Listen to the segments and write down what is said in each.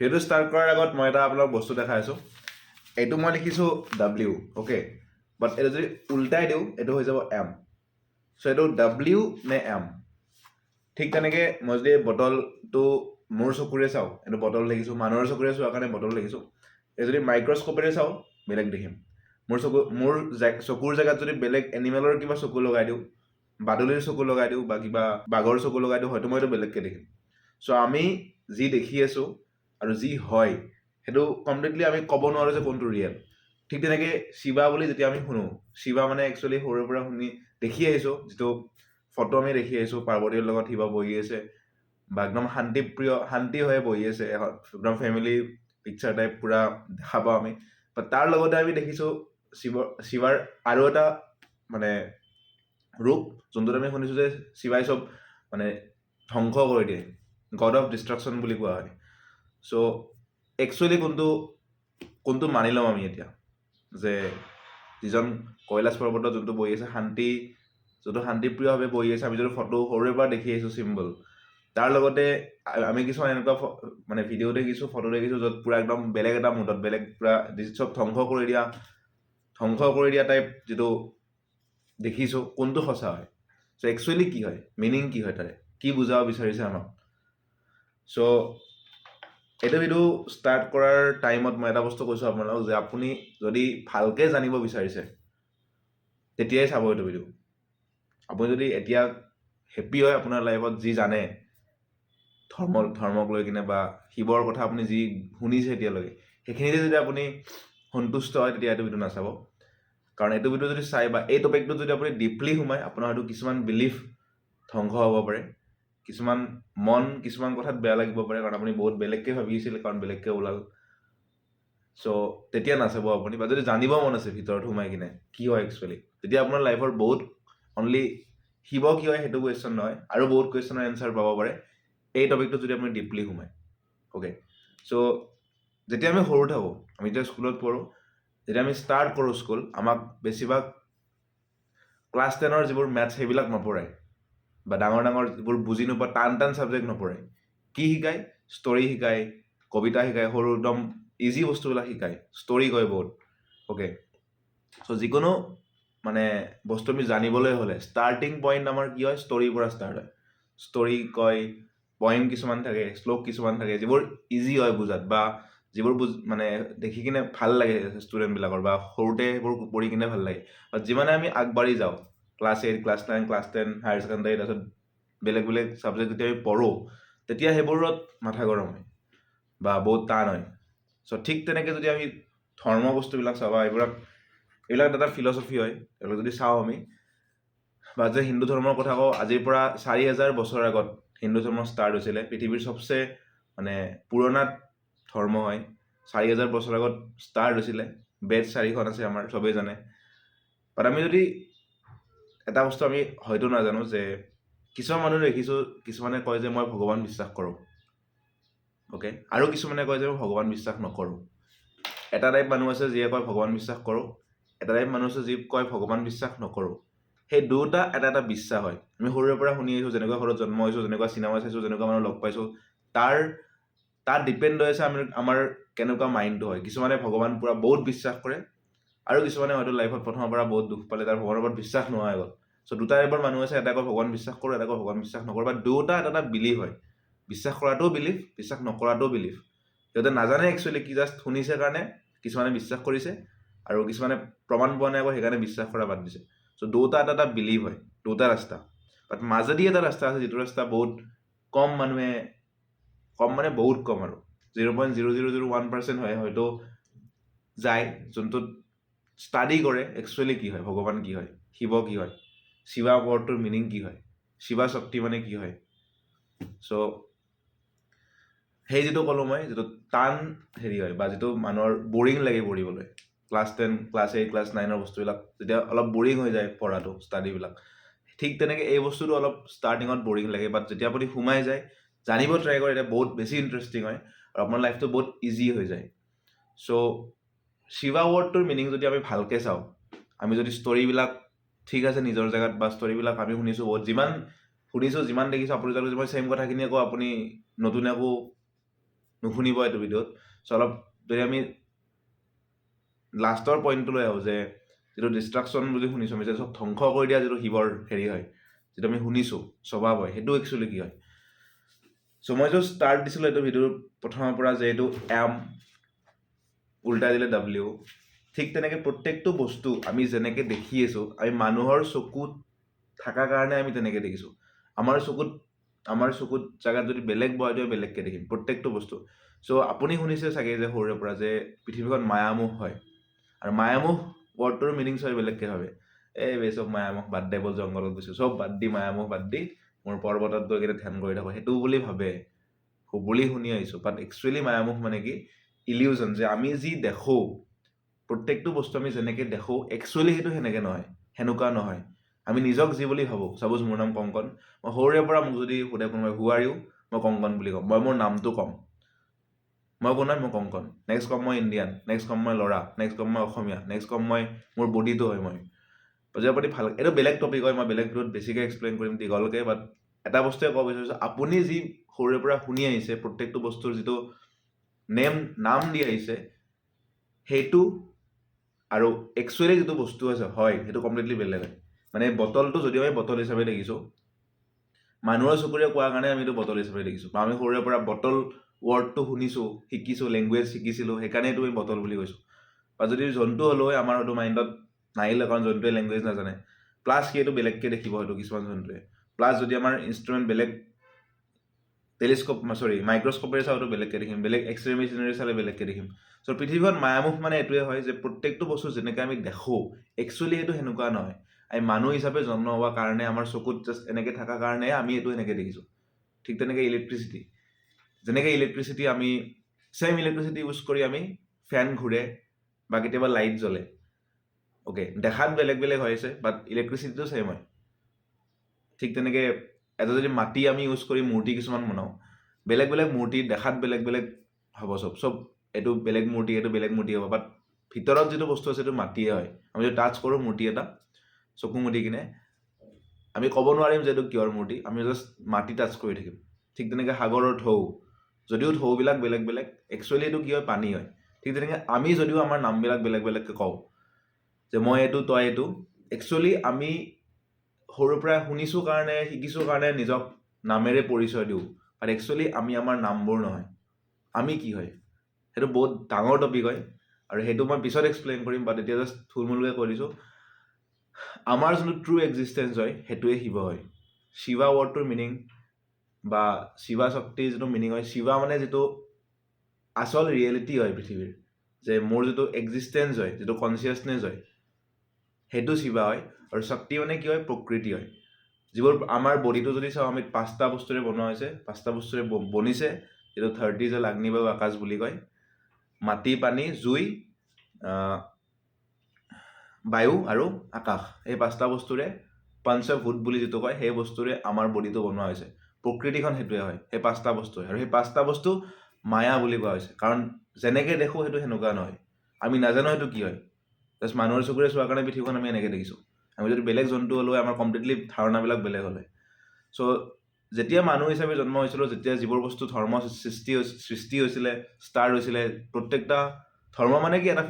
সেইটো ষ্টাৰ্ট কৰাৰ আগত মই এটা আপোনাক বস্তু দেখাই আছোঁ। এইটো মই লিখিছোঁ W, অ'কে, বাট এইটো যদি উল্টাই দিওঁ এইটো হৈ যাব M। চ' এইটো W নে M? ঠিক তেনেকৈ মই যদি বটলটো মোৰ চকুৰে চাওঁ, এইটো বটল দেখিছোঁ, মানুহৰ চকুৰে চোৱাৰ কাৰণে বটল দেখিছোঁ। এই যদি মাইক্ৰস্ক'পেৰে চাওঁ বেলেগ দেখিম। মোৰ চকুৰ জেগাত যদি বেলেগ এনিমেলৰ কিবা চকু লগাই দিওঁ, বাদুলিৰ চকু লগাই দিওঁ বা কিবা বাঘৰ চকু লগাই দিওঁ, হয়তো মই এইটো বেলেগকৈ দেখিম। চ' আমি যি দেখি আছোঁ আৰু যি হয় সেইটো কমপ্লিটলি আমি ক'ব নোৱাৰোঁ যে কোনটো ৰিয়েল। ঠিক তেনেকৈ শিৱা বুলি যেতিয়া আমি শুনো, শিৱা মানে একচুৱেলি সৰুৰে পৰা শুনি দেখি আহিছোঁ, যিটো ফটো আমি দেখি আহিছোঁ, পাৰ্বতীৰ লগত শিৱা বহি আছে বা একদম শান্তি হৈ বহি আছে, একদম ফেমিলি পিকচাৰ টাইপ পুৰা দেখা পাওঁ আমি। বাট তাৰ লগতে আমি দেখিছোঁ শিৱাৰ আৰু এটা মানে ৰূপ, যোনটোত আমি শুনিছোঁ যে শিৱাই চব মানে ধ্বংস কৰি দিয়ে, গড অফ ডিষ্ট্ৰাকশ্যন বুলি কোৱা হয়। চ' একচুৱেলি কোনটো মানি ল'ম আমি এতিয়া, যে যিজন কৈলাশ পৰ্বতত যোনটো বহি আছে যোনটো শান্তিপ্ৰিয়ভাৱে বহি আছে, আমি যোনটো ফটো সৰুৰে পৰা দেখি আহিছোঁ চিম্বল, তাৰ লগতে আমি কিছুমান এনেকুৱা মানে ভিডিঅ' দেখিছোঁ, ফটো দেখিছোঁ য'ত পুৰা একদম বেলেগ এটা মুডত, বেলেগ পুৰা চব ধ্বংস কৰি দিয়া টাইপ যিটো দেখিছোঁ, কোনটো সঁচা হয়? চ' একচুৱেলি কি হয়, মিনিং কি হয়, তাৰে কি বুজাব বিচাৰিছে আমাক? চ' এইটো ভিডিঅ' ষ্টাৰ্ট কৰাৰ টাইমত মই এটা বস্তু কৈছোঁ আপোনালোকক, যে আপুনি যদি ভালকৈ জানিব বিচাৰিছে তেতিয়াই চাব এইটো ভিডিঅ'। আপুনি যদি এতিয়া হেপ্পী হয় আপোনাৰ লাইফত, যি জানে ধৰ্মক লৈ কিনে বা শিৱৰ কথা আপুনি যি শুনিছে এতিয়ালৈকে, সেইখিনিতে যদি আপুনি সন্তুষ্ট হয়, তেতিয়া এইটো ভিডিঅ' নাচাব। কাৰণ এইটো ভিডিঅ' যদি চাই বা এই টপিকটোত যদি আপুনি ডিপলি সোমায়, আপোনাৰ হয়তো কিছুমান বিলিফ ধ্বংস হ'ব পাৰে, কিছুমান কথাত বেয়া লাগিব পাৰে, কাৰণ আপুনি বহুত বেলেগকৈ ভাবিছিল, কাৰণ বেলেগকৈ ওলাল। চ' তেতিয়া নাচাব আপুনি। বা যদি জানিব মন আছে ভিতৰত সোমাই কিনে কি হয় একচুৱেলি, তেতিয়া আপোনাৰ লাইফৰ বহুত অনলি শিৱ কি হয় সেইটো কুৱেশ্যন নহয়, আৰু বহুত কুৱেশ্যনৰ এনচাৰ পাব পাৰে এই টপিকটোত যদি আপুনি ডিপলি সোমায়। অ'কে, চ' যেতিয়া আমি সৰু থাকোঁ, আমি যেতিয়া স্কুলত পঢ়োঁ, যেতিয়া আমি ষ্টাৰ্ট কৰোঁ স্কুল, আমাক বেছিভাগ ক্লাছ 10ৰ যিবোৰ মেথছ সেইবিলাক নপঢ়ায়, বা ডাঙৰ যিবোৰ বুজি নোপোৱা টান ছাবজেক্ট নপঢ়ায়। কি শিকায়? ষ্টৰী শিকায়, কবিতা শিকায়, সৰু একদম ইজি বস্তুবিলাক শিকায়, ষ্টৰী কয় বহুত। অ'কে, চ' যিকোনো মানে বস্তু আমি জানিবলৈ হ'লে ষ্টাৰ্টিং পইণ্ট আমাৰ কি হয়? ষ্টৰীৰ পৰা ষ্টাৰ্ট হয়। ষ্টৰী কয়, পইম কিছুমান থাকে, শ্লোক কিছুমান থাকে, যিবোৰ ইজি হয় বুজাত, বা যিবোৰ মানে দেখি কিনে ভাল লাগে ষ্টুডেণ্টবিলাকৰ, বা সৰুতে সেইবোৰ পঢ়ি কিনে ভাল লাগে। বাট যিমানে আমি আগবাঢ়ি যাওঁ, class 8, class 9, class 10, higher secondary, তাৰপিছত বেলেগ ছাবজেক্ট যেতিয়া আমি পঢ়োঁ, তেতিয়া সেইবোৰত মাথা গৰম হয় বা বহুত টান হয়। চ' ঠিক তেনেকৈ যদি আমি ধৰ্ম বস্তুবিলাক চাওঁ, বা এইবিলাক এটা ফিলচফি হয়, এইবিলাক যদি চাওঁ আমি, বা যে হিন্দু ধৰ্মৰ কথা কওঁ, আজিৰ পৰা 4000 বছৰ আগত হিন্দু ধৰ্ম ষ্টাৰ্ট হৈছিলে। পৃথিৱীৰ চবচে মানে পুৰণা ধৰ্ম হয়, 4000 বছৰ আগত ষ্টাৰ্ট হৈছিলে। বেদ 4খন আছে আমাৰ, চবেই জানে। বাট আমি যদি এটা বস্তু আমি হয়তো নাজানো, যে কিছুমান মানুহ দেখিছোঁ, কিছুমানে কয় যে মই ভগৱান বিশ্বাস কৰোঁ, অ'কে, আৰু কিছুমানে কয় যে মই ভগৱান বিশ্বাস নকৰোঁ। এটা টাইপ মানুহ আছে যিয়ে কয় ভগৱান বিশ্বাস কৰোঁ, এটা টাইপ মানুহ আছে যি কয় ভগৱান বিশ্বাস নকৰোঁ। সেই দুটা এটা বিশ্বাস হয়। আমি সৰুৰে পৰা শুনি আহিছোঁ, যেনেকুৱা ঘৰত জন্ম হৈছোঁ, যেনেকুৱা চিনেমা চাইছোঁ, যেনেকুৱা মানুহ লগ পাইছোঁ, তাত ডিপেণ্ড হৈ আছে আমাৰ কেনেকুৱা মাইণ্ডটো হয়। কিছুমানে ভগৱান পুৰা বহুত বিশ্বাস কৰে, আৰু কিছুমানে হয়তো লাইফত প্ৰথমৰ পৰা বহুত দুখ পালে, তাৰ ভগৱানৰ ওপৰত বিশ্বাস নোহোৱা হৈ গ'ল। চ' দুটা টাইপৰ মানুহ আছে, এটা কয় ভগৱান বিশ্বাস কৰোঁ, এটা কয় ভগৱান বিশ্বাস নকৰোঁ। বা দুটা এটা বিলিভ হয়, বিশ্বাস কৰাটোও বিলিভ, বিশ্বাস নকৰাটোও বিলিভ। সিহঁতে নাজানে একচুৱেলি কি, জাষ্ট শুনিছে কাৰণে কিছুমানে বিশ্বাস কৰিছে, আৰু কিছুমানে প্ৰমাণ পোৱা নাই আকৌ সেইকাৰণে বিশ্বাস কৰা বাদ দিছে। চ' দুটা এটা বিলিভ হয়, দুটা ৰাস্তা। বাট মাজেদি এটা ৰাস্তা আছে, যিটো ৰাস্তা বহুত কম মানে বহুত কম, আৰু 0.0001% হয় হয়তো যায়, যোনটোত ষ্টাডি কৰে একচুৱেলি কি হয়, ভগৱান কি হয়, শিৱ কি হয়, শিৱা ৱৰ্ডটোৰ মিনিং কি হয়, শিৱা শক্তি মানে কি হয়। চ' সেই যিটো ক'লোঁ মই, যিটো টান হয়, বা যিটো মানুহৰ বৰিং লাগে পঢ়িবলৈ, ক্লাছ 10, ক্লাছ 8, ক্লাছ 9ৰ বস্তুবিলাক যেতিয়া অলপ বৰিং হৈ যায় পঢ়াটো, ষ্টাডিবিলাক, ঠিক তেনেকৈ এই বস্তুটো অলপ ষ্টাৰ্টিঙত বৰিং লাগে। বাট যেতিয়া আপুনি সোমাই যায়, জানিব ট্ৰাই কৰে, এতিয়া বহুত বেছি ইণ্টাৰেষ্টিং হয়, আৰু আপোনাৰ লাইফটো বহুত ইজি হৈ যায়। চ' শিৱা ৱৰ্ডটোৰ মিনিং যদি আমি ভালকৈ চাওঁ, আমি যদি ষ্টৰীবিলাক ঠিক আছে নিজৰ জেগাত, বা ষ্টৰীবিলাক আমি শুনিছোঁ বহুত, যিমান দেখিছোঁ, আপুনি যদি মই ছেইম কথাখিনি আকৌ আপুনি নতুন একো নুশুনিব এইটো ভিডিঅ'ত চ' অলপ যদি আমি লাষ্টৰ পইণ্টটো লৈ আহোঁ যে যিটো ডিষ্ট্ৰাকশ্যন বুলি শুনিছোঁ আমি যে চব ধ্বংস কৰি দিয়া যিটো শিৱৰ হেৰি হয় যিটো আমি শুনিছোঁ স্বভাৱ হয় সেইটো একচুৱেলি কি হয় চ' মই য'ত ষ্টাৰ্ট দিছিলোঁ এইটো ভিডিঅ'ৰ প্ৰথমৰ পৰা যে এইটো এম উল্টাই দিলে ডাব্লিউ ঠিক তেনেকৈ প্ৰত্যেকটো বস্তু আমি যেনেকৈ দেখি আছোঁ আমি মানুহৰ চকুত থকাৰ কাৰণে আমি তেনেকৈ দেখিছোঁ আমাৰ চকুত জেগাত যদি বেলেগ বহাই দিওঁ বেলেগকৈ দেখিম প্ৰত্যেকটো বস্তু চ' আপুনি শুনিছে চাগে যে সৰুৰে পৰা যে পৃথিৱীখন মায়ামোহ হয় আৰু মায়ামোহ ৱৰ্ডটোৰ মিনিং চবে বেলেগকৈ ভাবে এই চব মায়ামোহ বাদ দে বল জংঘলত গৈছোঁ চব বাদ দি মায়ামোহ বাদ দি মোৰ পৰ্বতত গৈ কিনে ধ্যান কৰি থাকোঁ সেইটো বুলি ভাবে বুলি শুনি আহিছোঁ বাট একচুৱেলি মায়ামোহ মানে কি ইলিউজন যে আমি যি দেখোঁ প্ৰত্যেকটো বস্তু আমি যেনেকৈ দেখোঁ একচুৱেলি সেইটো সেনেকৈ নহয় সেনেকুৱা নহয় আমি নিজক যি বুলি ভাবোঁ চাপ'জ মোৰ নাম কংকন মই সৰুৰে পৰা মোক যদি সোধে কোনোবাই হু আৰ ইউ মই কংকন বুলি ক'ম মই মোৰ নামটো ক'ম মই কোন মই কংকন নেক্সট ক'ম মই ইণ্ডিয়ান নেক্সট ক'ম মই ল'ৰা নেক্সট ক'ম মই অসমীয়া নেক্সট ক'ম মই মোৰ বডিটো হয় মই বুজিব পাৰি ভাল এইটো বেলেগ টপিক হয় মই বেলেগ ভিডিঅ'ত বেছিকৈ এক্সপ্লেইন কৰিম দীঘলকৈ বাট এটা বস্তুৱে ক'ব বিচাৰিছোঁ আপুনি যি সৰুৰে পৰা শুনি আহিছে প্ৰত্যেকটো বস্তুৰ যিটো নাম দি আহিছে সেইটো আৰু একচুৱেলি যিটো বস্তু আছে হয় সেইটো কমপ্লিটলি বেলেগ হয় মানে বটলটো যদিও আমি বটল হিচাপে দেখিছোঁ মানুহৰ চকুৰে কোৱাৰ কাৰণে আমি এইটো বটল হিচাপে দেখিছোঁ বা আমি সৰুৰে পৰা বটল ৱৰ্ডটো শুনিছোঁ শিকিছোঁ লেংগুৱেজ শিকিছিলোঁ সেইকাৰণে এইটো আমি বটল বুলি কৈছোঁ বা যদি জন্তু হ'লেও আমাৰ হয়তো মাইণ্ডত নাহিলে কাৰণ জন্তুৱে লেংগুৱেজ নাজানে প্লাছ কি এইটো বেলেগকৈ দেখিব হয়তো কিছুমান জন্তুৱে প্লাছ যদি আমাৰ ইনষ্ট্ৰুমেণ্ট বেলেগ মাইক্ৰস্ক'পেৰে চাওঁতো বেলেগকৈ দেখিম বেলেগ এক্সৰে মেচিনেৰে চালে বেলেগকৈ দেখিম চ' পৃথিৱীখন মায়ামোহ মানে এইটোৱে হয় যে প্ৰত্যেকটো বস্তু যেনেকৈ আমি দেখোঁ একচুৱেলি সেইটো সেনেকুৱা নহয় আমি মানুহ হিচাপে জন্ম হোৱাৰ কাৰণে আমাৰ চকুত জাষ্ট এনেকৈ থকাৰ কাৰণে আমি এইটো এনেকৈ দেখিছোঁ ঠিক তেনেকৈ ইলেক্ট্ৰিচিটি আমি ছেম ইলেক্ট্ৰিচিটি ইউজ কৰি আমি ফেন ঘূৰে বা কেতিয়াবা লাইট জ্বলে অ'কে দেখাত বেলেগ বেলেগ হৈ আছে বাট ইলেক্ট্ৰিচিটিটো ছেম হয় ঠিক তেনেকৈ এটা যদি মাটি আমি ইউজ কৰি মূৰ্তি কিছুমান বনাওঁ বেলেগ বেলেগ মূৰ্তি দেখাত বেলেগ বেলেগ হ'ব চব এইটো বেলেগ মূৰ্তি এইটো বেলেগ মূৰ্তি হ'ব বাট ভিতৰত যিটো বস্তু আছে সেইটো মাটিয়ে হয় আমি যদি টাচ কৰোঁ মূৰ্তি এটা চকু মুদি কিনে আমি ক'ব নোৱাৰিম যে এইটো কিহৰ মূৰ্তি আমি জাষ্ট মাটি টাচ কৰি থাকিম ঠিক তেনেকৈ সাগৰৰ ঢৌ যদিও ঢৌবিলাক বেলেগ বেলেগ একচুৱেলি এইটো কি হয় পানী হয় ঠিক তেনেকৈ আমি যদিও আমাৰ নামবিলাক বেলেগ বেলেগকৈ কওঁ যে মই এইটো তই এইটো একচুৱেলি আমি সৰুৰ পৰা শুনিছোঁ কাৰণে শিকিছোঁ কাৰণে নিজক নামেৰে পৰিচয় দিওঁ বাট একচুৱেলি আমি আমাৰ নামবোৰ নহয় আমি কি হয় সেইটো বহুত ডাঙৰ টপিক হয় আৰু সেইটো মই পিছত এক্সপ্লেইন কৰিম বাট এতিয়া জাষ্ট থুলমূলকৈ কৈ দিছোঁ আমাৰ যোনটো ট্ৰু এক্সিষ্টেঞ্চ হয় সেইটোৱে শিৱ হয় শিৱা ৱৰ্ডটোৰ মিনিং বা শিৱা শক্তিৰ যিটো মিনিং হয় শিৱা মানে যিটো আচল ৰিয়েলিটি হয় পৃথিৱীৰ যে মোৰ যিটো এক্সিষ্টেঞ্চ হয় যিটো কনচিয়াছনেছ হয় সেইটো শিৱা হয় আৰু শক্তি মানে কি হয় প্ৰকৃতি হয় যিবোৰ আমাৰ বডিটো যদি চাওঁ আমি 5টা বস্তুৰে বনোৱা হৈছে 5টা বস্তুৰে বনিছে যিটো 30 জল আগ্নি বায়ু আকাশ বুলি কয় মাটি পানী জুই বায়ু আৰু আকাশ এই 5টা বস্তুৰে পঞ্চভূত বুলি যিটো কয় সেই বস্তুৰে আমাৰ বডিটো বনোৱা হৈছে প্ৰকৃতিখন সেইটোৱে হয় সেই 5টা বস্তুৱে আৰু সেই 5টা বস্তু মায়া বুলি কোৱা হৈছে কাৰণ যেনেকৈ দেখোঁ সেইটো সেনেকুৱা নহয় আমি নাজানো সেইটো কি হয় জাষ্ট মানুহৰ চকুৰে চোৱাৰ কাৰণে পৃথিৱীখন আমি এনেকৈ দেখিছোঁ আমি যদি বেলেগ জন্তু হ'লেও আমাৰ কমপ্লিটলি ধাৰণাবিলাক বেলেগ হ'লে চ' যেতিয়া মানুহ হিচাপে জন্ম হৈছিলোঁ যেতিয়া যিবোৰ বস্তু ধৰ্ম সৃষ্টি হৈছিলে ষ্টাৰ্ট হৈছিলে প্ৰত্যেকটা ধৰ্ম মানে কি এটা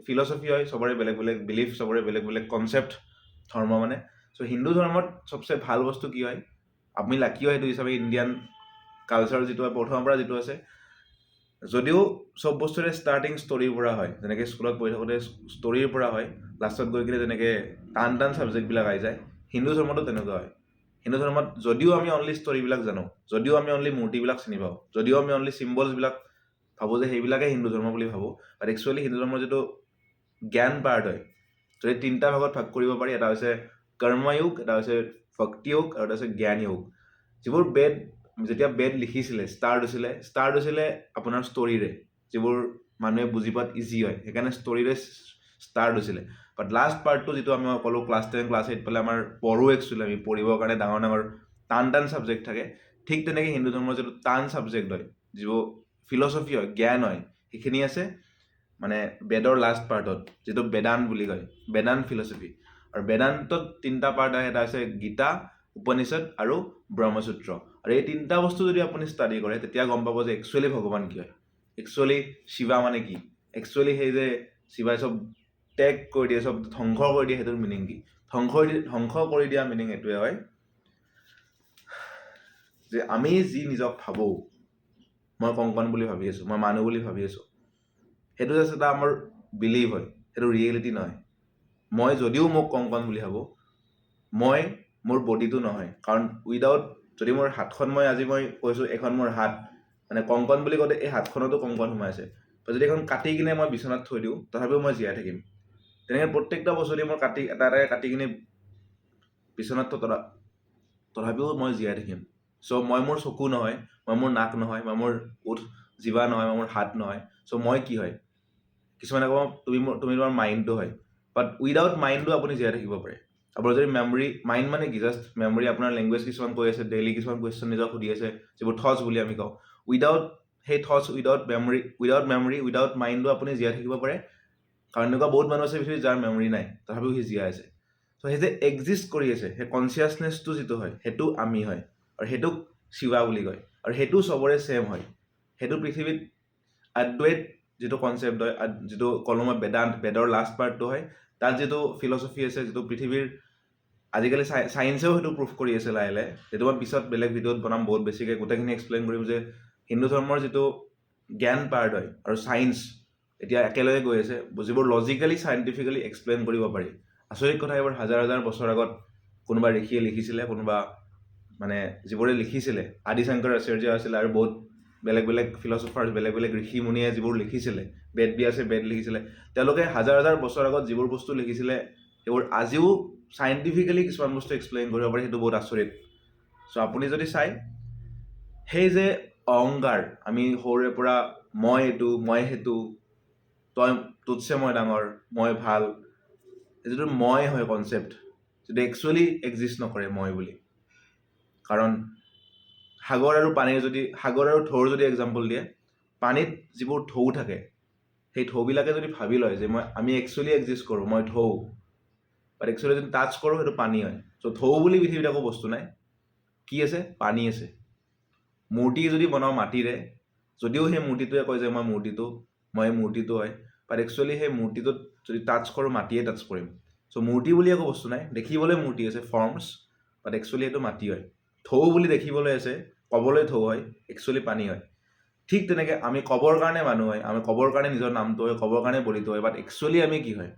ফিলচফি হয় চবৰে বেলেগ বেলেগ বিলিফ চবৰে বেলেগ বেলেগ কনচেপ্ট ধৰ্ম মানে চ' হিন্দু ধৰ্মত চবচে ভাল বস্তু কি হয় আমি লাকি হয় সেইটো হিচাপে ইণ্ডিয়ান কালচাৰ যিটো হয় প্ৰথমৰ পৰা যিটো আছে যদিও চব বস্তুৰে ষ্টাৰ্টিং ষ্টৰীৰ পৰা হয় যেনেকৈ স্কুলত পঢ়ি থাকোঁতে ষ্টৰীৰ পৰা হয় লাষ্টত গৈ কিনে যেনেকৈ টান ছাবজেক্টবিলাক আহি যায় হিন্দু ধৰ্মতো তেনেকুৱা হয় হিন্দু ধৰ্মত যদিও আমি অনলি ষ্টৰীবিলাক জানো যদিও আমি অনলি মূৰ্তিবিলাক চিনি পাওঁ যদিও আমি অনলি চিম্বলছবিলাক ভাবোঁ যে সেইবিলাকে হিন্দু ধৰ্ম বুলি ভাবোঁ বাট একচুৱেলি হিন্দু ধৰ্মৰ যিটো জ্ঞান পাৰ্ট হয় যদি 3টা ভাগত ভাগ কৰিব পাৰি এটা হৈছে কৰ্ময়োগ এটা হৈছে ভক্তি যোগ আৰু এটা হৈছে জ্ঞান যোগ যিবোৰ যেতিয়া বেদ লিখিছিলে ষ্টাৰ্ট হৈছিলে আপোনাৰ ষ্টৰীৰে যিবোৰ মানুহে বুজি পোৱাত ইজি হয় সেইকাৰণে ষ্টৰীৰে ষ্টাৰ্ট হৈছিলে বাট লাষ্ট পাৰ্টটো যিটো আমি ক'লোঁ ক্লাছ 10 ক্লাছ 8 পালে আমাৰ পঢ়োঁ একচুৱেলি আমি পঢ়িবৰ কাৰণে ডাঙৰ ডাঙৰ টান ছাবজেক্ট থাকে ঠিক তেনেকৈ হিন্দু ধৰ্মৰ যিটো টান ছাবজেক্ট হয় যিবোৰ ফিলচফি হয় জ্ঞান হয় সেইখিনি আছে মানে বেদৰ লাষ্ট পাৰ্টত যিটো বেদান্ত বুলি কয় বেদান্ত ফিলচফি আৰু বেদান্তত 3টা পাৰ্ট আহে এটা হৈছে গীতা উপনিষদ আৰু ব্ৰহ্মসূত্ৰ আৰু এই তিনিটা বস্তু যদি আপুনি ষ্টাডি কৰে তেতিয়া গম পাব যে একচুৱেলি ভগৱান কি হয়, একচুৱেলি শিৱা মানে কি, একচুৱেলি সেই যে শিৱাই চব ত্যাগ কৰি দিয়ে, চব ধ্বংস কৰি দিয়ে, সেইটোৰ মিনিং কি। ধ্বংস কৰি দিয়া মিনিং এইটোৱে হয় যে আমি যি নিজক ভাবোঁ, মই কংকন বুলি ভাবি আছোঁ, মই মানুহ বুলি ভাবি আছোঁ, সেইটো জাষ্ট এটা আমাৰ বিলিভ হয়, সেইটো ৰিয়েলিটি নহয়। মই যদিও মোক কংকন বুলি ভাবোঁ, মই মোৰ বডিটো নহয়, কাৰণ উইদাউট যদি মোৰ হাতখন আজি মই কৈছোঁ এখন মোৰ হাত, মানে কংকন বুলি কওঁতে এই হাতখনতো কংকন সোমাই আছে, যদি এখন কাটি কিনে মই বিচনাত থৈ দিওঁ তথাপিও মই জীয়াই থাকিম। তেনেকৈ প্ৰত্যেকটা বস্তু যদি মই এটা কাটি কিনে বিচনাত তথাপিও মই জীয়াই থাকিম। চ' মই মোৰ চকু নহয়, মই মোৰ নাক নহয়, মই মোৰ ওঠ জিভা নহয়, মই মোৰ হাত নহয়, চ' মই কি হয়, কিছুমানে ক'ব তুমি তোমাৰ মাইণ্ডটো হয়, বাট উইদাউট মাইণ্ডটো আপুনি জীয়াই থাকিব পাৰে। আপোনাৰ যদি মেমৰি, মাইণ্ড মানে কি, জাষ্ট মেমৰি, আপোনাৰ লেংগুৱেজ কিছুমান কৈ আছে, ডেইলি কিছুমান কুৱেশ্যন নিজক সুধি আছে, যিবোৰ থটছ বুলি আমি কওঁ, উইদাউট সেই থটছ, উইদাউট মেমৰি, উইদাউট মাইণ্ডটো আপুনি জীয়াই থাকিব পাৰে। কাৰণ এনেকুৱা বহুত মানুহ আছে পৃথিৱীত যাৰ মেমৰি নাই, তথাপিও সি জীয়াই আছে। চ' সেই যে এক্সিষ্ট কৰি আছে, সেই কনচিয়াছনেছটো যিটো হয়, সেইটো আমি হয়, আৰু সেইটোক শিৱা বুলি কয়, আৰু সেইটো চবৰে ছেম হয়। সেইটো পৃথিৱীত অদ্বৈত যিটো কনচেপ্ট হয়, যিটো কলো মই বেদান্ত, বেদৰ লাষ্ট পাৰ্টটো হয়, তাত যিটো ফিলচফি আছে, যিটো পৃথিৱীৰ আজিকালি চায়েন্সেও সেইটো প্ৰুফ কৰি আছে লাহে লাহে, সেইটো মই পিছত বেলেগ ভিডিঅ'ত বনাম, বহুত বেছিকৈ গোটেইখিনি এক্সপ্লেইন কৰিম যে হিন্দু ধৰ্মৰ যিটো জ্ঞান পাৰ্ট হয় আৰু ছায়েন্স এতিয়া একেলগে গৈ আছে, যিবোৰ লজিকেলি চাইণ্টিফিকেলি এক্সপ্লেইন কৰিব পাৰি। আচৰিত কথা, এইবোৰ হাজাৰ হাজাৰ বছৰ আগত কোনোবা ঋষিয়ে লিখিছিলে, কোনোবা মানে যিবোৰে লিখিছিলে, আদি শংকৰ আচাৰ্য আছিলে, আৰু বহুত বেলেগ বেলেগ ফিলচফাৰ্ছ, বেলেগ বেলেগ ঋষি মুনিয়ে যিবোৰ লিখিছিলে, বেদ ব্যাসে বেদ লিখিছিলে, তেওঁলোকে হাজাৰ হাজাৰ বছৰ আগত যিবোৰ বস্তু লিখিছিলে সেইবোৰ আজিও চাইণ্টিফিকেলি কিছুমান বস্তু এক্সপ্লেইন কৰিব পাৰি, সেইটো বহুত আচৰিত। চ' আপুনি যদি চাই, সেই যে অহংকাৰ, আমি সৰুৰে পৰা মই এইটো, মই সেইটো, তোতছে মই ডাঙৰ, মই ভাল, যিটো মই হয় কনচেপ্ট, যিটো একচুৱেলি এক্সিষ্ট নকৰে মই বুলি। কাৰণ সাগৰ আৰু ঢৌৰ যদি এক্সাম্পল দিয়ে, পানীত যিবোৰ ঢৌ থাকে, সেই ঢৌবিলাকে যদি ভাবি লয় যে আমি একচুৱেলি এক্সিষ্ট কৰোঁ, মই ঢৌ, বাট একচুৱেলি যদি টাচ কৰোঁ সেইটো পানী হয়। চ' ঢৌ বুলি পৃথিৱীত একো বস্তু নাই, কি আছে, পানী আছে। মূৰ্তি যদি বনাওঁ মাটিৰে, যদিও সেই মূৰ্তিটোৱে কয় যে মই মূৰ্তিটো হয়, বাট একচুৱেলি সেই মূৰ্তিটোত যদি টাচ কৰোঁ, মাটিয়ে টাচ কৰিম। চ' মূৰ্তি বুলি একো বস্তু নাই, দেখিবলৈ মূৰ্তি আছে, ফৰ্মছ, বাট একচুৱেলি সেইটো মাটি হয়। ঢৌ বুলি দেখিবলৈ আছে, ক'বলৈ ঢৌ হয়, একচুৱেলি পানী হয়। ঠিক তেনেকৈ আমি ক'বৰ কাৰণে মানুহ হয়, আমি ক'বৰ কাৰণে নিজৰ নামটো হয়, ক'বৰ কাৰণে বলিটো হয়, বাট একচুৱেলি আমি কি হয়,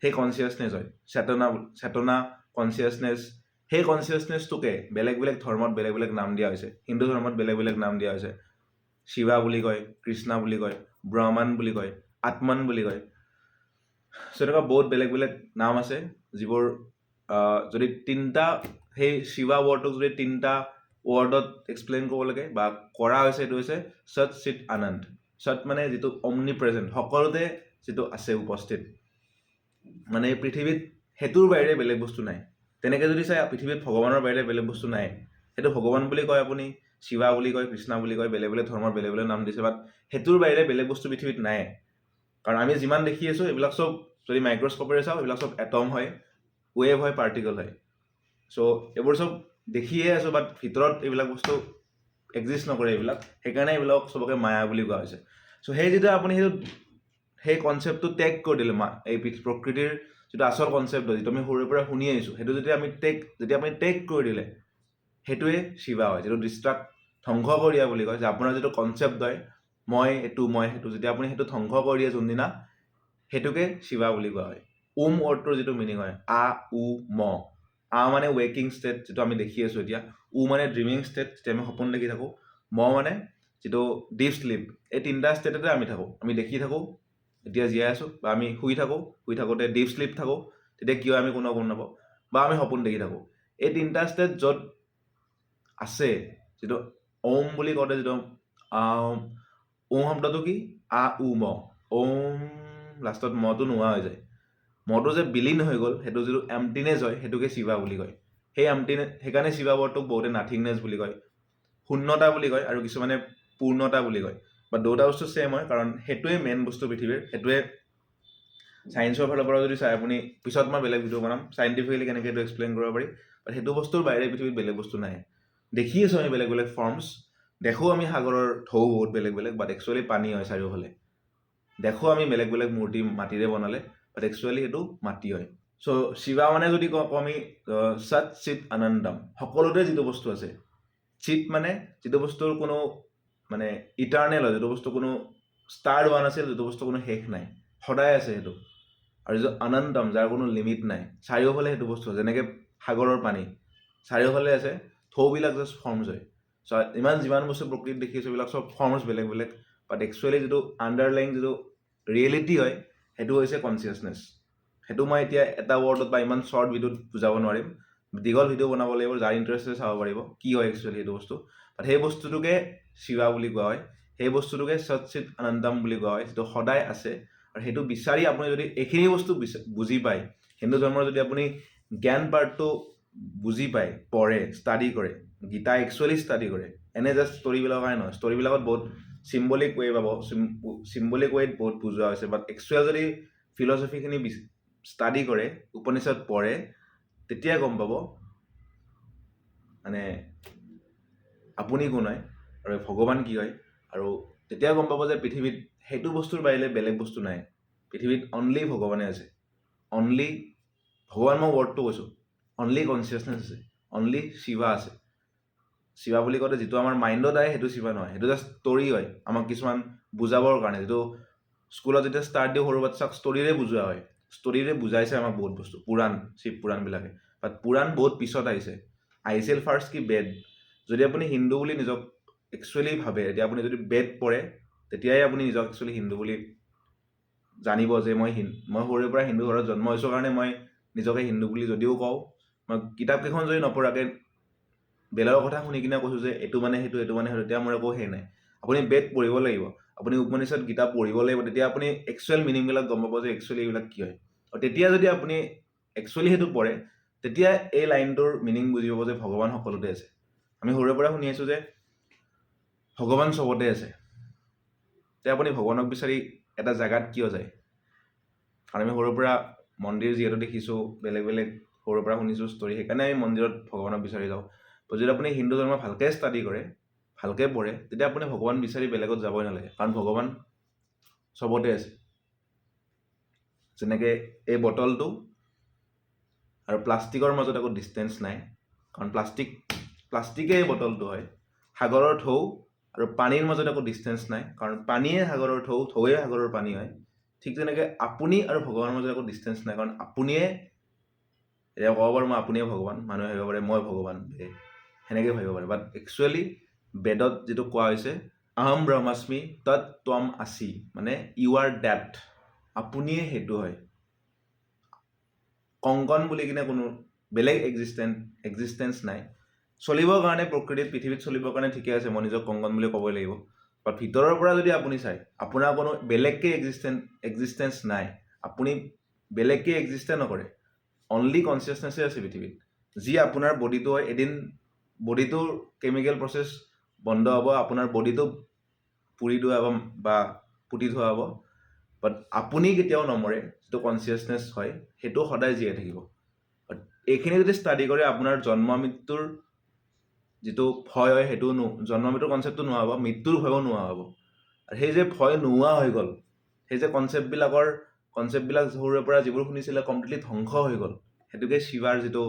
সেই কনচিয়াছনেছ হয়, চেতনা কনচিয়াছনেছ। সেই কনচিয়াছনেছটোকে বেলেগ বেলেগ ধৰ্মত বেলেগ বেলেগ নাম দিয়া হৈছে। হিন্দু ধৰ্মত বেলেগ বেলেগ নাম দিয়া হৈছে, শিৱা বুলি কয়, কৃষ্ণা বুলি কয়, ব্ৰহ্মণ বুলি কয়, আত্মন বুলি কয়। চ' এনেকুৱা বহুত বেলেগ বেলেগ নাম আছে, যিবোৰ যদি সেই শিৱা ৱৰ্ডটোক যদি 3টা ৱৰ্ডত এক্সপ্লেইন কৰিব লাগে বা কৰা হৈছে, এইটো হৈছে সৎ চিত আনন্দ। সৎ মানে যিটো অমনি প্ৰেজেণ্ট, সকলোতে যিটো আছে উপস্থিত, মানে পৃথিৱীত সেইটোৰ বাহিৰে বেলেগ বস্তু নাই। তেনেকৈ যদি চাই, পৃথিৱীত ভগৱানৰ বাহিৰে বেলেগ বস্তু নাই। সেইটো ভগৱান বুলি কয় আপুনি, শিৱা বুলি কয়, কৃষ্ণা বুলি কয়, বেলেগ বেলেগ ধৰ্মৰ বেলেগ বেলেগ নাম দিছে, বাট সেইটোৰ বাহিৰে বেলেগ বস্তু পৃথিৱীত নাই। কাৰণ আমি যিমান দেখি আছোঁ, এইবিলাক চব যদি মাইক্ৰস্ক'পেৰে চাওঁ, এইবিলাক চব এটম হয়, ৱেভ হয়, পাৰ্টিকল হয়। চ' এইবোৰ চব দেখিয়ে আছোঁ, বাট ভিতৰত এইবিলাক বস্তু এক্সিষ্ট নকৰে এইবিলাক, সেইকাৰণে এইবিলাক চবকে মায়া বুলি কোৱা হৈছে। চ' সেই যেতিয়া আপুনি সেই কনচেপ্টটো ত্যাগ কৰি দিলে, এই প্ৰকৃতিৰ যিটো আচল কনচেপ্ট হয়, যিটো আমি সৰুৰে পৰা শুনি আহিছোঁ, সেইটো যেতিয়া আপুনি ত্যাগ কৰি দিলে, সেইটোৱে শিৱা হয়, যিটো ধ্বংস কৰি দিয়া বুলি কয়, যে আপোনাৰ যিটো কনচেপ্ট হয় মই সেইটো, যেতিয়া আপুনি সেইটো ধ্বংস কৰি দিয়ে যোনদিনা, সেইটোকে শিৱা বুলি কোৱা হয়। ৱৰ্ডটোৰ যিটো মিনিং হয়, আ মানে ৱেকিং ষ্টেট, যিটো আমি দেখি আছোঁ এতিয়া, মানে ড্ৰিমিং ষ্টেট, যেতিয়া আমি সপোন দেখি থাকোঁ, মানে যিটো ডিপ শ্লিপ। এই 3টা ষ্টেটতে আমি থাকোঁ, আমি দেখি থাকোঁ এতিয়া জীয়াই আছোঁ, বা আমি শুই থাকোঁতে ডিপ শ্লিপ থাকোঁ, তেতিয়া কি হয় আমি কোনেও গম নাপাওঁ, বা আমি সপোন দেখি থাকোঁ। এই 3টা ষ্টেট য'ত আছে, যিটো ওম বুলি কওঁতে যিটো ওম শব্দটো কি, লাষ্টত মটো নোহোৱা হৈ যায়, মটো যে বিলীন হৈ গ'ল, সেইটো যিটো এম্পটিনেছ হয়, সেইটোকে শিৱা বুলি কয়। সেইকাৰণে শিৱা ৱৰ্ডটোক বহুতে নাথিংনেছ বুলি কয়, শূন্যতা বুলি কয়, আৰু কিছুমানে পূৰ্ণতা বুলি কয়। বা দুটা বস্তু ছেম হয়, কাৰণ সেইটোৱে মেইন বস্তু পৃথিৱীৰ, সেইটোৱে চায়েন্সৰ ফালৰ পৰা যদি চাই আপুনি, পিছত মই বেলেগ ভিডিঅ' বনাম চাইণ্টিফিকেলি কেনেকৈ এইটো এক্সপ্লেইন কৰিব পাৰি, বাট সেইটো বস্তুৰ বাহিৰে পৃথিৱীত বেলেগ বস্তু নাই। দেখি আছোঁ আমি বেলেগ বেলেগ ফৰ্মছ, দেখোঁ আমি সাগৰৰ ঢৌ বহুত বেলেগ বেলেগ, বাট একচুৱেলি পানী হয় চাৰিওফালে। দেখোঁ আমি বেলেগ বেলেগ মূৰ্তি মাটিৰে বনালে, বাট একচুৱেলি সেইটো মাটি হয়। চ' শিৱা মানে যদি কওঁ আমি সৎ চিত আনন্দম, সকলোতে যিটো বস্তু আছে। চিত মানে যিটো বস্তুৰ কোনো মানে ইটাৰনেল হয়, যিটো বস্তু কোনো ষ্টাৰ্ট হোৱা নাছিল, যিটো বস্তু কোনো শেষ নাই, সদায় আছে সেইটো। আৰু যিটো আনন্দম, যাৰ কোনো লিমিট নাই, চাৰিওফালে সেইটো বস্তু আছে। যেনেকৈ সাগৰৰ পানী চাৰিওফালে আছে, ঢৌবিলাক জাষ্ট ফৰ্মছ হয়। চ' যিমান বস্তু প্ৰকৃতিত দেখিছোঁ এইবিলাক চব ফৰ্মছ বেলেগ বেলেগ, বাট একচুৱেলি যিটো আণ্ডাৰলাইং যিটো ৰিয়েলিটি হয় সেইটো হৈছে কনচিয়াছনেছ। সেইটো মই এতিয়া এটা ৱৰ্ডত বা ইমান শ্বৰ্ট ভিডিঅ'ত বুজাব নোৱাৰিম, দীঘল ভিডিঅ' বনাব লাগিব, যাৰ ইণ্টাৰেষ্ট চাব পাৰিব কি হয় একচুৱেলি সেইটো বস্তু। বাট সেই বস্তুটোকে শিৱা বুলি কোৱা হয়, সেই বস্তুটোকে সৎ চিত আনন্দম বুলি কোৱা হয়, যিটো সদায় আছে। আৰু সেইটো বিচাৰি আপুনি যদি এইখিনি বস্তু বুজি পায়, হিন্দু ধৰ্মৰ যদি আপুনি জ্ঞান পাৰ্টটো বুজি পায়, পঢ়ে, ষ্টাডি কৰে, গীতা একচুৱেলি ষ্টাডি কৰে, এনে জাষ্ট ষ্টৰিবিলাকৰ কাৰণে নহয়। ষ্টৰিবিলাকত বহুত চিম্বলিক ৱে পাব, চিম্বলিক ৱেত বহুত বুজোৱা হৈছে, বাট একচুৱেল যদি ফিলচফিখিনি ষ্টাডি কৰে, উপনিষদ পঢ়ে, তেতিয়া গম পাব মানে আপুনি কোন হয় আৰু ভগৱান কি হয়। আৰু তেতিয়া গম পাব যে পৃথিৱীত সেইটো বস্তুৰ বাহিৰে বেলেগ বস্তু নাই। পৃথিৱীত অনলি ভগৱানে আছে, অনলি ভগৱান, মই ৱৰ্ডটো কৈছোঁ, অনলি কনচিয়াছনেছ আছে, অনলি শিৱা আছে। শিৱা বুলি কওঁতে যিটো আমাৰ মাইণ্ডত আহে সেইটো শিৱা নহয়, সেইটো জাষ্ট ষ্টৰি হয়, আমাক কিছুমান বুজাবৰ কাৰণে। যিটো স্কুলত যেতিয়া ষ্টাৰ্ট দিওঁ সৰু বাচ্চাক ষ্টৰিৰে বুজোৱা হয়, ষ্টৰিৰে বুজাইছে আমাক বহুত বস্তু, পুৰাণ, শিৱ পুৰাণবিলাকে। বাট পুৰাণ বহুত পিছত আহিছিল ফাৰ্ষ্ট কি বেদ। যদি আপুনি হিন্দু বুলি নিজক একচুৱেলি ভাবে, এতিয়া আপুনি যদি বেদ পঢ়ে, তেতিয়াই আপুনি নিজক একচুৱেলি হিন্দু বুলি জানিব যে মই সৰুৰে পৰা হিন্দু ঘৰত জন্ম হৈছোঁ কাৰণে মই নিজকে হিন্দু বুলি যদিও কওঁ, মই কিতাপকেইখন যদি নপঢ়াকৈ বেলেগৰ কথা শুনি কিনে কৈছোঁ যে এইটো মানে সেইটো, এইটো মানে সেইটো, তেতিয়া মোৰ একো সেই নাই। আপুনি বেদ পঢ়িব লাগিব, আপুনি উপনিষদ গীতা পঢ়িব লাগিব, তেতিয়া আপুনি একচুৱেল মিনিংবিলাক গম পাব যে একচুৱেলি এইবিলাক কি হয়। আৰু তেতিয়া যদি আপুনি একচুৱেলি সেইটো পঢ়ে, তেতিয়া এই লাইনটোৰ মিনিং বুজি পাব যে ভগৱান সকলোতে আছে। আমি সৰুৰে পৰা শুনি আছোঁ যে ভগৱান চবতে আছে। তেতিয়া আপুনি ভগৱানক বিচাৰি এটা জেগাত কিয় যায়? কাৰণ আমি সৰুৰ পৰা মন্দিৰ যিহেতু দেখিছোঁ, বেলেগ বেলেগ সৰুৰ পৰা শুনিছোঁ ষ্টৰি, সেইকাৰণে আমি মন্দিৰত ভগৱানক বিচাৰি যাওঁ। যদি আপুনি হিন্দু ধৰ্ম ভালকৈ ষ্টাডি কৰে, ভালকৈ পঢ়ে, তেতিয়া আপুনি ভগৱান বিচাৰি বেলেগত যাবই নালাগে, কাৰণ ভগৱান চবতে আছে। যেনেকৈ এই বটলটো আৰু প্লাষ্টিকৰ মাজত একো ডিষ্টেঞ্চ নাই, কাৰণ প্লাষ্টিকে এই বটলটো হয়। সাগৰৰ ঢৌ আৰু পানীৰ মাজত একো ডিষ্টেঞ্চ নাই, কাৰণ পানীয়ে সাগৰৰ ঢৌ, ঢৌৱে সাগৰৰ পানী হয়। ঠিক তেনেকৈ আপুনি আৰু ভগৱানৰ মাজত একো ডিষ্টেঞ্চ নাই, কাৰণ আপুনিয়ে, এতিয়া ক'ব পাৰোঁ মই আপুনিয়ে ভগৱান, মানুহে ভাবিব পাৰে মই ভগৱান, সেনেকৈ ভাবিব পাৰে। বাট একচুৱেলি বেদত যিটো কোৱা হৈছে, আহম ব্ৰহ্মাস্মি তৎ ত্বম আসি, মানে ইউ আৰ ডেট, আপুনিয়ে সেইটো হয়। কংকন বুলি কিনে কোনো বেলেগ এক্সিষ্টেঞ্চ নাই। চলিবৰ কাৰণে প্ৰকৃতিত, পৃথিৱীত চলিবৰ কাৰণে ঠিকে আছে, মই নিজক কংকন বুলি ক'বই লাগিব। বাট ভিতৰৰ পৰা যদি আপুনি চাই, আপোনাৰ কোনো বেলেগকৈ এক্সিষ্টেঞ্চ নাই, আপুনি বেলেগকৈ এক্সিষ্টেঞ্চ নকৰে, অনলি কনচিয়াছনেছে আছে পৃথিৱীত। যি আপোনাৰ বডিটো হয়, এদিন বডিটোৰ কেমিকেল প্ৰচেছ বন্ধ হ'ব, আপোনাৰ বডিটো পুৰি থোৱা হ'ব বা পুতি থোৱা হ'ব, বাট আপুনি কেতিয়াও নমৰে, যিটো কনচিয়াছনেছ হয় সেইটো সদায় জীয়াই থাকিব। এইখিনি যদি ষ্টাডি কৰে, আপোনাৰ জন্ম মৃত্যুৰ যিটো ভয় হয় সেইটো জন্ম মৃত্যুৰ কনচেপ্টটো নোহোৱা হ'ব, মৃত্যুৰ ভয়ো নোহোৱা হ'ব। আৰু সেই যে ভয় নোহোৱা হৈ গ'ল, সেই যে কনচেপ্টবিলাক সৰুৰে পৰা যিবোৰ শুনিছিলে কমপ্লিটলি ধ্বংস হৈ গ'ল, সেইটোকে শিৱাৰ যিটো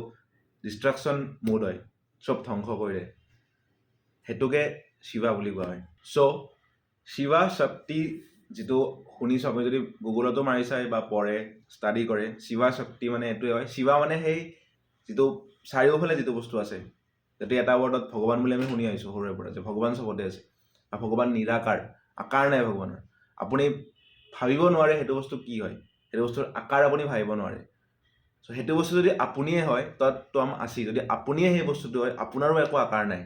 ডিষ্ট্ৰাকশ্যন মুড হয়, চব ধ্বংস কৰি দিয়ে, সেইটোকে শিৱা বুলি কোৱা হয়। চ' শিৱা শক্তি যিটো শুনিছোঁ, আপুনি যদি গুগলতো মাৰি চাই বা পঢ়ে, ষ্টাডি কৰে, শিৱা শক্তি মানে এইটোৱে হয়। শিৱা মানে সেই যিটো চাৰিওফালে যিটো বস্তু আছে, যাতে এটা ৱৰ্ডত ভগৱান বুলি আমি শুনি আহিছোঁ সৰুৰে পৰা, যে ভগৱান চবতে আছে, আৰু ভগৱান নিৰাকাৰ, আকাৰ নাই ভগৱানৰ। আপুনি ভাবিব নোৱাৰে সেইটো বস্তু কি হয়, সেইটো বস্তুৰ আকাৰ আপুনি ভাবিব নোৱাৰে। চ' সেইটো বস্তু যদি আপুনিয়ে হয়, তৎ ত্বম আসি, যদি আপুনিয়ে সেই বস্তুটো হয়, আপোনাৰো একো আকাৰ নাই।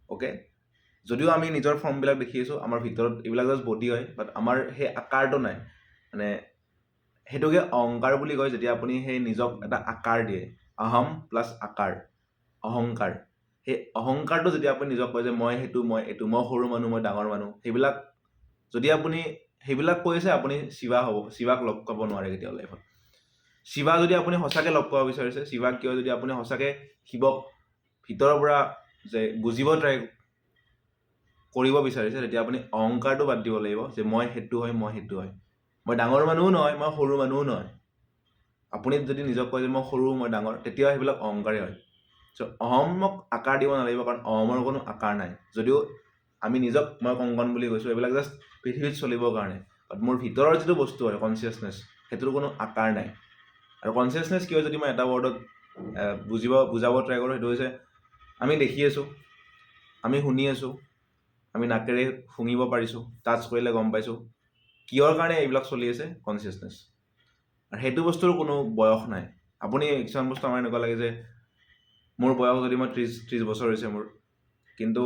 অ'কে, যদিও আমি নিজৰ ফৰ্মবিলাক দেখি আছোঁ, আমাৰ ভিতৰত এইবিলাক জাষ্ট বডি হয়, বাট আমাৰ সেই আকাৰটো নাই। মানে সেইটোকে অহংকাৰ বুলি কয়, যেতিয়া আপুনি সেই নিজক এটা আকাৰ দিয়ে, অহম প্লাছ আকাৰ, অহংকাৰ। সেই অহংকাৰটো যেতিয়া আপুনি নিজক কয় যে মই সেইটো, মই এইটো, মই সৰু মানুহ, মই ডাঙৰ মানুহ, সেইবিলাক কৈছে, আপুনি শিৱাক লগ পাব নোৱাৰে কেতিয়াও লাইফত। শিৱা যদি আপুনি সঁচাকৈ লগ পাব বিচাৰিছে, শিৱাক কিয়, যদি আপুনি সঁচাকৈ শিৱক ভিতৰৰ পৰা যে বুজিব ট্ৰাই কৰিব বিচাৰিছে, তেতিয়া আপুনি অহংকাৰটো বাদ দিব লাগিব যে মই সেইটো হয়, মই ডাঙৰ মানুহো নহয়, মই সৰু মানুহো নহয়। আপুনি যদি নিজক কয় যে মই সৰু, মই ডাঙৰ, তেতিয়া সেইবিলাক অহংকাৰেই হয়। চ' অহমক আকাৰ দিব নালাগিব, কাৰণ অহমৰ কোনো আকাৰ নাই। যদিও আমি নিজক মই কংকন বুলি কৈছোঁ, এইবিলাক জাষ্ট পৃথিৱীত চলিবৰ কাৰণে। বাট মোৰ ভিতৰৰ যিটো বস্তু হয় কনচিয়াছনেছ, সেইটোৰ কোনো আকাৰ নাই। আৰু কনচিয়াছনেছ কি হয় যদি মই এটা ৱৰ্ডত বুজাব ট্ৰাই কৰোঁ, সেইটো হৈছে আমি দেখি আছোঁ, আমি শুনি আছোঁ, আমি নাকেৰে শুঙিব পাৰিছোঁ, টাচ কৰিলে গম পাইছোঁ। কিহৰ কাৰণে এইবিলাক চলি আছে? কনচিয়াছনেছ। আৰু সেইটো বস্তুৰ কোনো বয়স নাই। আপুনি কিছুমান বস্তু আমাৰ এনেকুৱা লাগে যে মোৰ বয়স যদি মই 30 বছৰ হৈছে মোৰ, কিন্তু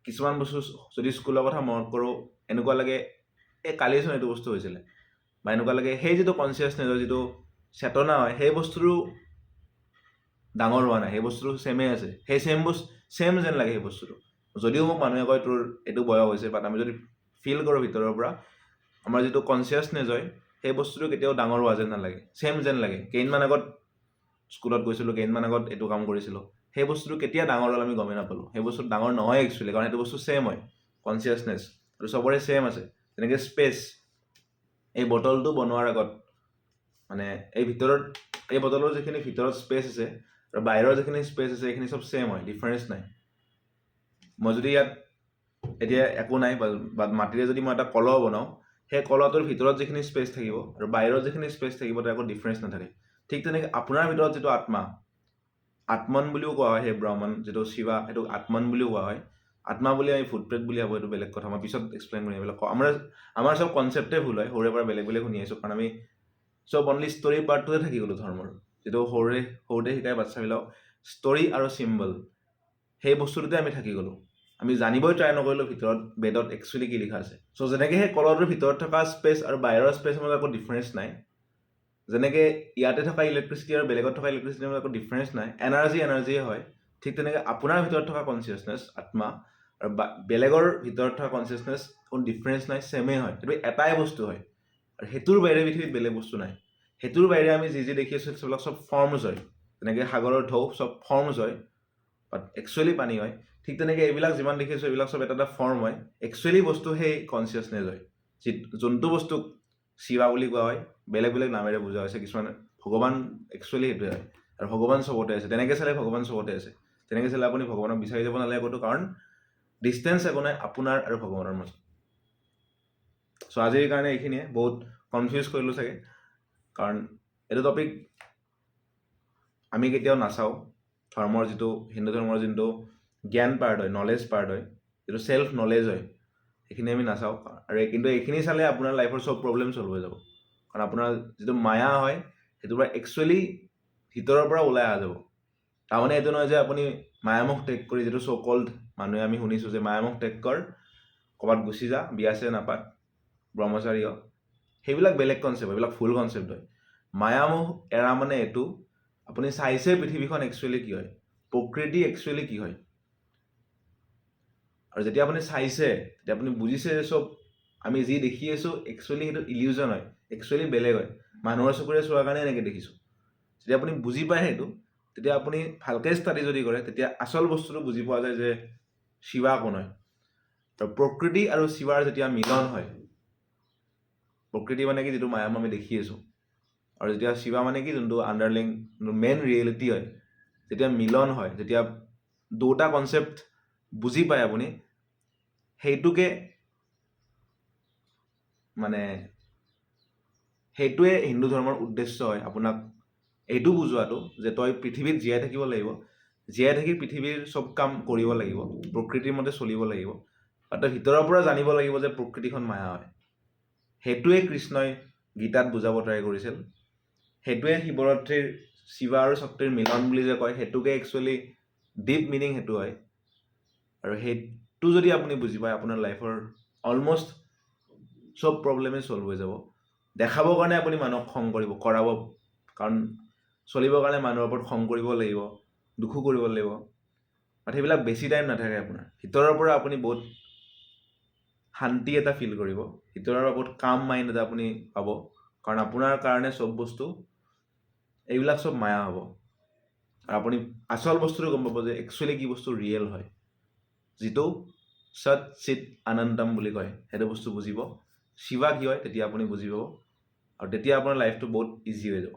কিছুমান বস্তু যদি স্কুলৰ কথা মনত কৰোঁ, এনেকুৱা লাগে এই কালিচোন এইটো বস্তু হৈছিলে, বা এনেকুৱা লাগে সেই যিটো কনচিয়াছনেছৰ যিটো চেতনা হয়, সেই বস্তুটো ডাঙৰ হোৱা নাই, সেই বস্তুটো ছেমেই আছে, সেই ছেম যেন লাগে সেই বস্তুটো। যদিও মোক মানুহে কয় তোৰ এইটো বয়স হৈছে, বাট আমি যদি ফিল কৰোঁ ভিতৰৰ পৰা, আমাৰ যিটো কনচিয়াছনেছ হয় সেই বস্তুটো কেতিয়াও ডাঙৰ হোৱা যেন নালাগে, ছেম যেন লাগে। কেইদিনমান আগত স্কুলত গৈছিলোঁ, কেইদিনমান আগত এইটো কাম কৰিছিলোঁ, সেই বস্তুটো কেতিয়া ডাঙৰ হ'ল আমি গমেই নাপালোঁ। সেই বস্তুটো ডাঙৰ নহয় একচুৱেলি, কাৰণ সেইটো বস্তু ছেম হয়, কনচিয়াছনেছ, আৰু চবৰে ছেম আছে। যেনেকৈ স্পেচ, এই বটলটো বনোৱাৰ আগত মানে এই বটলৰ যিখিনি ভিতৰত স্পেচ আছে আৰু বাহিৰৰ যিখিনি স্পেচ আছে, এইখিনি চব ছেম হয়, ডিফাৰেঞ্চ নাই। মই যদি ইয়াত এতিয়া একো নাই, বা মাটিৰে যদি মই এটা কলহ বনাওঁ, সেই কলহটোৰ ভিতৰত যিখিনি স্পেচ থাকিব আৰু বাহিৰত যিখিনি স্পেচ থাকিব, তাৰ একো ডিফাৰেঞ্চ নাথাকে। ঠিক তেনেকৈ আপোনাৰ ভিতৰত যিটো আত্মন বুলিও কোৱা হয়, সেই ব্ৰহ্মণ যিটো শিৱা, সেইটোক আত্মন বুলিও কোৱা হয়। আত্মা বুলি আমি ভূতপ্ৰেত বুলি ভাবোঁ, এইটো বেলেগ কথা, মই পিছত এক্সপ্লেইন কৰিম এইবিলাক। আমাৰ চব কনচেপ্টেই ভুল হয়, সৰুৰে পৰা বেলেগ শুনি আহিছোঁ, কাৰণ আমি চব অনলি ষ্টৰী পাৰ্টটোতে থাকি গ'লোঁ ধৰ্মৰ। যিটো সৰুতে শিকাই বাচ্ছাবিলাক ষ্টৰী আৰু চিম্বল, সেই বস্তুটোতে আমি থাকি গ'লোঁ। আমি জানিবই ট্ৰাই নকৰিলোঁ ভিতৰত বেদত একচুৱেলি কি লিখা আছে। চ' যেনেকৈ সেই কলহটোৰ ভিতৰত থকা স্পেচ আৰু বাহিৰৰ স্পেচৰ মাজত একো ডিফাৰেঞ্চ নাই, যেনেকৈ ইয়াতে থকা ইলেক্ট্ৰিচিটি আৰু বেলেগত থকা ইলেক্ট্ৰিচিটিৰ মাজত একো ডিফাৰেঞ্চ নাই, এনাৰ্জিয়ে হয়, ঠিক তেনেকৈ আপোনাৰ ভিতৰত থকা কনচিয়াছনেছ, আত্মা, আৰু বেলেগৰ ভিতৰত থকা কনচিয়াছনেছ কোনো ডিফাৰেঞ্চ নাই, ছেমেই হয়। সেইটো এটাই বস্তু হয়, আৰু সেইটোৰ বাহিৰে পৃথিৱীত বেলেগ বস্তু নাই। সেইটোৰ বাহিৰে আমি যি দেখি আছোঁ সেইবিলাক চব ফৰ্মছ হয়। যেনেকৈ সাগৰৰ ঢৌ চব ফৰ্মছ হয়, বাট একচুৱেলি পানী হয়। ঠিক তেনেকৈ এইবিলাক যিমান দেখি আছোঁ এইবিলাক চব এটা ফৰ্ম হয়, একচুৱেলি বস্তু সেই কনচিয়াছনেছ হয়। যোনটো বস্তুক শিৱা বুলি কোৱা হয়, বেলেগ নামেৰে বুজোৱা হৈছে। কিছুমান ভগৱান একচুৱেলি সেইটোৱে হয়, আৰু ভগৱান চবতে আছে। তেনেকৈ চালে ভগৱান চবতে আছে, তেনেকৈ চালে আপুনি ভগৱানক বিচাৰি যাব নালাগে ক'তো, কাৰণ ডিষ্টেঞ্চ একো নাই আপোনাৰ আৰু ভগৱানৰ মাজত। চ' আজিৰ কাৰণে এইখিনিয়ে, বহুত কনফিউজ কৰিলোঁ চাগে, কাৰণ এইটো টপিক আমি কেতিয়াও নাচাওঁ। হিন্দু ধৰ্মৰ যিটো জ্ঞান পাৰ্ট হয়, নলেজ পাৰ্ট হয়, যিটো চেল্ফ নলেজ হয়, সেইখিনি আমি নাচাওঁ। আৰু কিন্তু এইখিনি চালে আপোনাৰ লাইফৰ চব প্ৰব্লেম চল্ভ হৈ যাব, কাৰণ আপোনাৰ যিটো মায়া হয় সেইটোৰ পৰা একচুৱেলি ভিতৰৰ পৰা ওলাই অহা যাব। তাৰমানে এইটো নহয় যে আপুনি মায়ামোহ ত্যাগ কৰি, যিটো চ' কল্ড মানুহে আমি শুনিছোঁ যে মায়ামোহ ত্যাগ কৰ, ক'ৰবাত গুচি যা, বিয়া চিয়া নাপাত, ব্ৰহ্মচাৰী হ, সেইবিলাক বেলেগ কনচেপ্ট, সেইবিলাক ভুল কনচেপ্ট হয়। মায়ামোহ এৰা মানে এইটো, আপুনি চাইছে পৃথিৱীখন একচুৱেলি কি হয়, প্ৰকৃতি একচুৱেলি কি হয়, আৰু যেতিয়া আপুনি চাইছে, তেতিয়া আপুনি বুজিছে যে চব আমি যি দেখি আছোঁ একচুৱেলি সেইটো ইলিউজন হয়, একচুৱেলি বেলেগ হয়, মানুহৰ চকুৰে চোৱাৰ কাৰণে এনেকৈ দেখিছোঁ। যেতিয়া আপুনি বুজি পায় সেইটো, তেতিয়া আপুনি ভালকৈ ষ্টাডি যদি কৰে, তেতিয়া আচল বস্তুটো বুজি পোৱা যায় যে শিৱা কোন হয়। আৰু প্ৰকৃতি আৰু শিৱাৰ যেতিয়া মিলন হয়, প্ৰকৃতি মানে কি যিটো মায়াম আমি দেখি আছোঁ, আৰু যেতিয়া শিৱা মানে কি যোনটো আণ্ডাৰলাইং মেইন ৰিয়েলিটি হয়, যেতিয়া মিলন হয়, যেতিয়া দুটা কনচেপ্ট বুজি পায় আপুনি, সেইটোৱে হিন্দু ধৰ্মৰ উদ্দেশ্য হয়, আপোনাক এইটো বুজোৱাটো যে তই পৃথিৱীত জীয়াই থাকিব লাগিব, জীয়াই থাকি পৃথিৱীৰ চব কাম কৰিব লাগিব, প্ৰকৃতিৰ মতে চলিব লাগিব, আৰু তই ভিতৰৰ পৰা জানিব লাগিব যে প্ৰকৃতিখন মায়া হয়। সেইটোৱে কৃষ্ণই গীতাত বুজাব ট্ৰাই কৰিছিল। সেইটোৱে শিৱৰাত্ৰিৰ শিৱা আৰু শক্তিৰ মিলন বুলি যে কয়, সেইটোকে একচুৱেলি ডিপ মিনিং সেইটো হয়। আৰু সেইটো যদি আপুনি বুজি পায়, আপোনাৰ লাইফৰ অলমষ্ট চব প্ৰব্লেমেই চল্ভ হৈ যাব। দেখাবৰ কাৰণে আপুনি মানুহক খং কৰাব, কাৰণ চলিবৰ কাৰণে মানুহৰ ওপৰত খং কৰিব লাগিব, দুখো কৰিব লাগিব, বাট সেইবিলাক বেছি টাইম নাথাকে। আপোনাৰ ভিতৰৰ পৰা আপুনি বহুত শান্তি এটা ফিল কৰিব, ভিতৰৰ পৰা বহুত কাম মাইণ্ড এটা আপুনি পাব, কাৰণ আপোনাৰ কাৰণে চব বস্তু এইবিলাক চব মায়া হ'ব। আৰু আপুনি আচল বস্তুটো গম পাব যে একচুৱেলি কি বস্তু ৰিয়েল হয়, যিটো সৎ চিত আনন্দম বুলি কয়, সেইটো বস্তু বুজিব। শিৱা কি হয় তেতিয়া আপুনি বুজি পাব, আৰু তেতিয়া আপোনাৰ লাইফটো বহুত ইজি হৈ যাব।